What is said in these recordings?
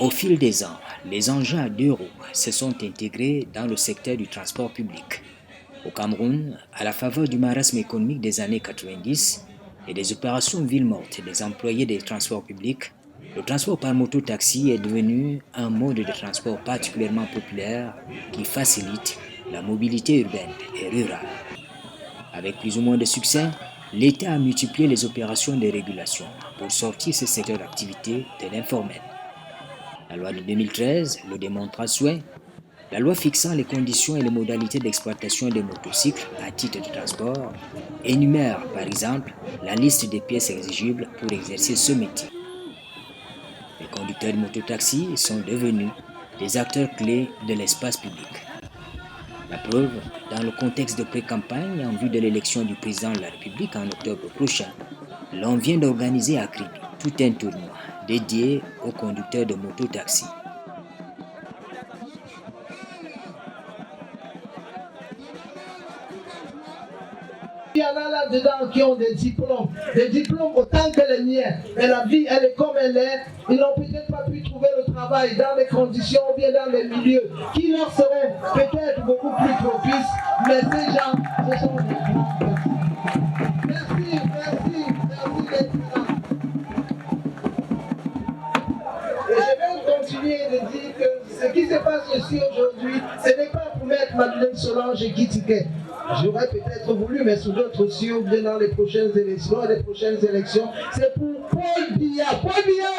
Au fil des ans, les engins à 2 roues se sont intégrés dans le secteur du transport public. Au Cameroun, à la faveur du marasme économique des années 90 et des opérations ville morte des employés des transports publics, le transport par moto-taxi est devenu un mode de transport particulièrement populaire qui facilite la mobilité urbaine et rurale. Avec plus ou moins de succès, l'État a multiplié les opérations de régulation pour sortir ce secteur d'activité de l'informel. La loi de 2013 le démontre à souhait. La loi fixant les conditions et les modalités d'exploitation des motocycles à titre de transport énumère, par exemple, la liste des pièces exigibles pour exercer ce métier. Les conducteurs de mototaxi sont devenus des acteurs clés de l'espace public. La preuve, dans le contexte de pré-campagne en vue de l'élection du président de la République en octobre prochain, l'on vient d'organiser à Kribi tout un tournoi dédié aux conducteurs de mototaxi. Il y en a là-dedans qui ont des diplômes autant que les miens. Mais la vie, elle est comme elle est. Ils n'ont peut-être pas pu trouver le travail dans les conditions ou bien dans les milieux qui leur seraient peut-être beaucoup plus propices. Mais ces gens, ce sont des grands personnes. Merci d'être là. Et je vais continuer de dire que ce qui se passe ici aujourd'hui, ce n'est pas pour mettre Madeleine Solange et Kitike. J'aurais peut-être voulu, mais sous d'autres cieux, bien dans les prochaines élections, c'est pour Paul Biya. Paul Biya,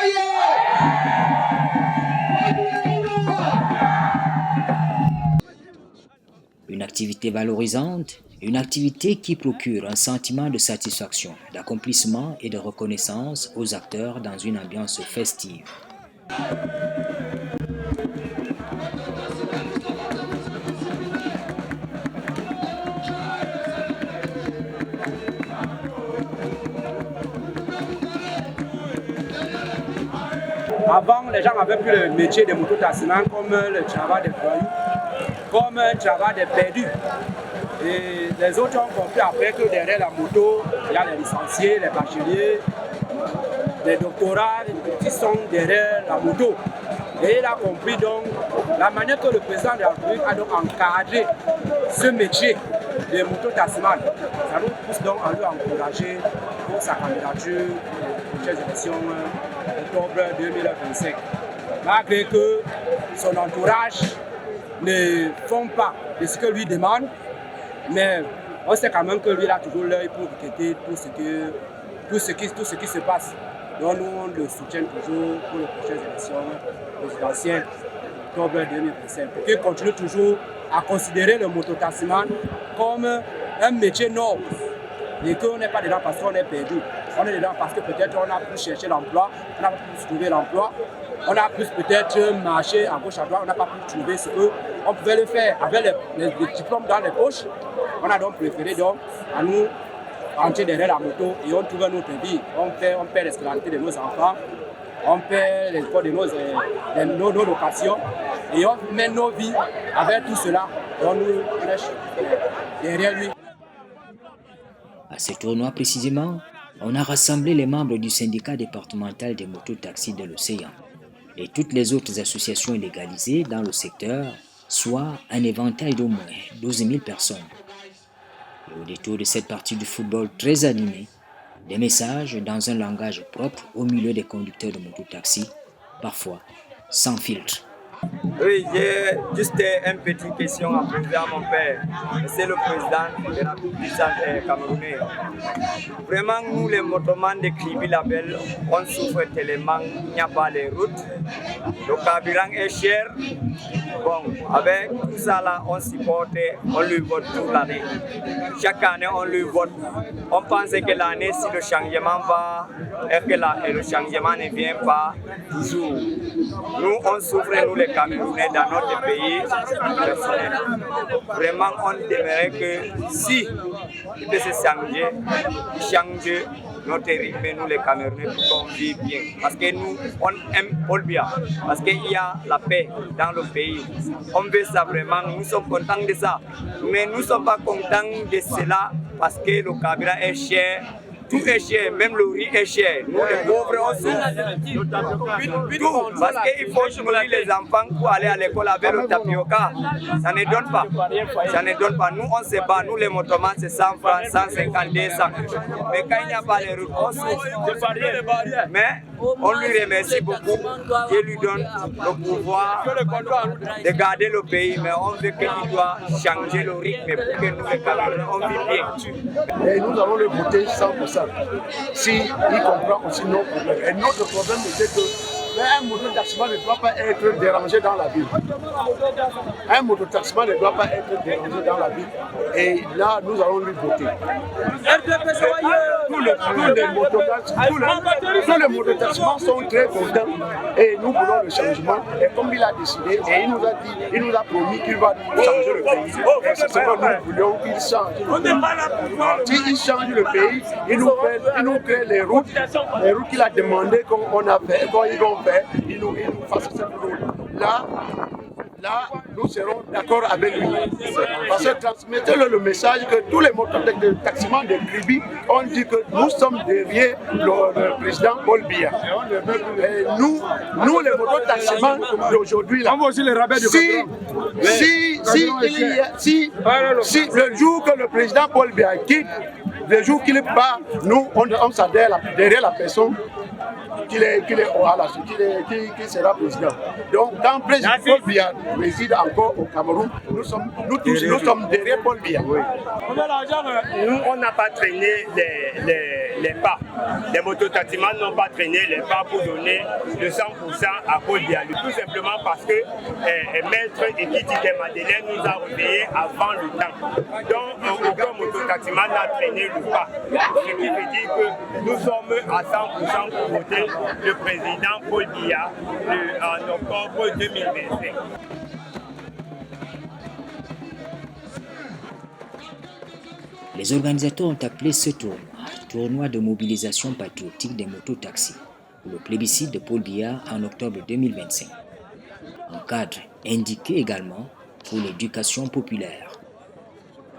Une activité valorisante, une activité qui procure un sentiment de satisfaction, d'accomplissement et de reconnaissance aux acteurs dans une ambiance festive. Avant, les gens avaient plus le métier de mototaximan comme le travail des voyous, comme un travail des perdus. Et les autres ont compris après que derrière la moto, il y a les licenciés, les bacheliers, les doctorats qui sont derrière la moto. Et il a compris donc la manière que le président de la République a donc encadré ce métier de mototaximan. Ça nous pousse donc à lui encourager pour sa candidature aux prochaines élections octobre 2025. Malgré que son entourage ne font pas de ce que lui demande, mais on sait quand même que lui il a toujours l'œil pour guetter tout ce qui se passe. Donc nous on le soutient toujours pour les prochaines élections présidentielles octobre 2025. Pour qu'il continue toujours à considérer le mototaximan comme un métier noble et qu'on n'est pas dedans parce qu'on est perdu. On est dedans parce que peut-être on a pu chercher l'emploi, on n'a pas pu trouver l'emploi, on a pu peut-être marcher à gauche à droite, on n'a pas pu trouver ce qu'on pouvait le faire avec les diplômes dans les poches. On a donc préféré donc à nous entrer derrière la moto et on trouve notre vie. On paie les scolarités de nos enfants, on paie les coûts de nos locations et on met nos vies avec tout cela. Donc nous, on est derrière lui. À ce tournoi précisément, on a rassemblé les membres du syndicat départemental des mototaxis de l'Océan et toutes les autres associations légalisées dans le secteur, soit un éventail d'au moins 12 000 personnes. Et au détour de cette partie du football très animée, des messages dans un langage propre au milieu des conducteurs de mototaxi, parfois sans filtre. Oui, j'ai juste une petite question à poser à mon père. C'est le président de la République camerounaise. Vraiment, nous les motomans de Kribi Label, on souffre tellement, il n'y a pas les routes. Le carburant est cher. Bon, avec tout ça là, on supporte, on lui vote toute l'année. Chaque année, on lui vote. On pense que l'année, si le changement va, et que le changement ne vient pas toujours. Nous, on souffre, nous les Camerounais, dans notre pays personnel. Vraiment, on aimerait que si il peut se changer notre rythme, nous les Camerounais, pour qu'on vive bien. Parce que nous, on aime Paul Biya, parce qu'il y a la paix dans le pays. On veut ça vraiment, nous sommes contents de ça. Mais nous ne sommes pas contents de cela parce que le carburant est cher. tout est cher, même le riz est cher. Nous, les pauvres, on souffre. Tout, parce qu'il faut nourrir les enfants pour aller à l'école avec le tapioca. Ça ne donne pas. Ça ne donne pas. Nous, on se bat. Nous, les motomans, c'est 100 francs, 150, 200. Mais quand il n'y a pas les routes, on souffre. Mais on lui remercie beaucoup. Dieu lui donne le pouvoir de garder le pays. Mais on veut qu'il doit changer le rythme pour que nous, les Camerounais, on vive bien. Et nous allons le voter 100%. Si il comprend aussi nos problèmes. Et notre problème, c'est que un mototaximan ne doit pas être dérangé dans la ville. Un mototaximan ne doit pas être dérangé dans la ville. Et là, nous allons lui voter. Tous les mototaximans sont très contents et nous voulons le changement. Et comme il a décidé, et il nous a promis qu'il va changer le pays. Et c'est ce que nous voulons qu'il change le pays. S'il change le pays, il nous crée les routes qu'il a demandé qu'on a fait, ils vont faire, il nous fasse cette route. Là, nous serons d'accord avec lui. Parce que transmettez-le le message que tous les mototaximans de Kribi ont dit que nous sommes derrière le président Paul Biya. Et nous les mototaximans d'aujourd'hui, si le jour que le président Paul Biya quitte, le jour qu'il part, nous on s'adhère derrière la personne qui sera président. Donc, quand le président Paul Biya réside encore au Cameroun, nous sommes derrière Paul Biya. Oui. Nous, on n'a pas traîné les pas. Les mototaximans n'ont pas traîné les pas pour donner le 100% à Paul Biya. Tout simplement parce que Maître Ekiti Madeleine nous a réveillés avant le temps. Donc, aucun mototaximan n'a traîné le pas. Ce qui veut dire que nous sommes à 100% pour voter le président Paul Biya en octobre 2025. Les organisateurs ont appelé ce tournoi de mobilisation patriotique des mototaxis pour le plébiscite de Paul Biya en octobre 2025. Un cadre indiqué également pour l'éducation populaire.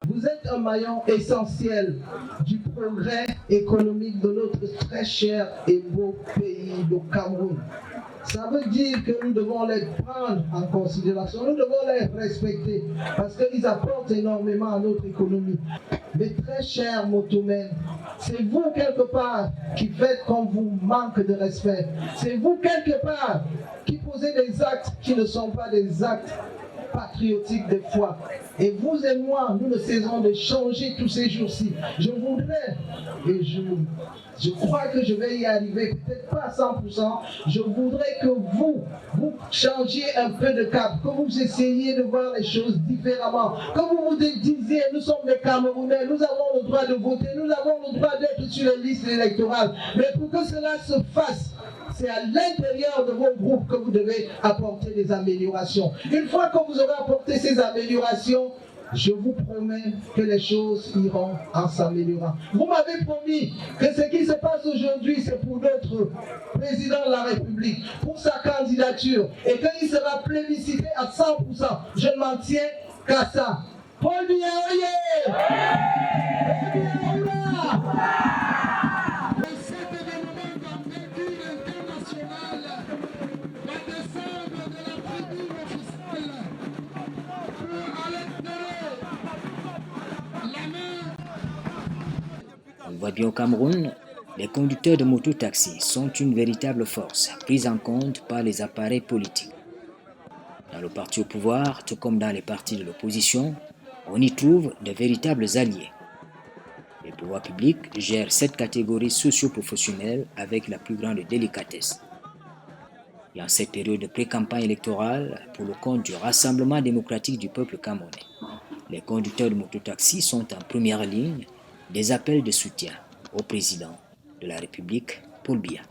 Vous êtes un maillon essentiel du progrès économique de notre très cher et beau pays, le Cameroun. Ça veut dire que nous devons les prendre en considération, nous devons les respecter parce qu'ils apportent énormément à notre économie. Mes très chers motomens, c'est vous quelque part qui faites qu'on vous manque de respect. C'est vous quelque part qui posez des actes qui ne sont pas des actes patriotiques des fois. Et vous et moi, nous ne cessons de changer tous ces jours-ci. Je voudrais, et je crois que je vais y arriver, peut-être pas à 100%, je voudrais que vous changiez un peu de cap, que vous essayiez de voir les choses différemment, que vous vous disiez, nous sommes des Camerounais, nous avons le droit de voter, nous avons le droit d'être sur les listes électorales. Mais pour que cela se fasse, c'est à l'intérieur de vos groupes que vous devez apporter des améliorations. Une fois que vous aurez apporté ces améliorations, je vous promets que les choses iront en s'améliorant. Vous m'avez promis que ce qui se passe aujourd'hui, c'est pour notre président de la République, pour sa candidature, et qu'il sera plébiscité à 100%. Je ne m'en tiens qu'à ça. Paul Biya, oyez! On voit bien au Cameroun, les conducteurs de mototaxis sont une véritable force, prise en compte par les appareils politiques. Dans le parti au pouvoir, tout comme dans les partis de l'opposition, on y trouve de véritables alliés. Les pouvoirs publics gèrent cette catégorie socio-professionnelle avec la plus grande délicatesse. Et en cette période de pré-campagne électorale, pour le compte du Rassemblement démocratique du peuple camerounais, les conducteurs de mototaxis sont en première ligne des appels de soutien au président de la République, Paul Biya.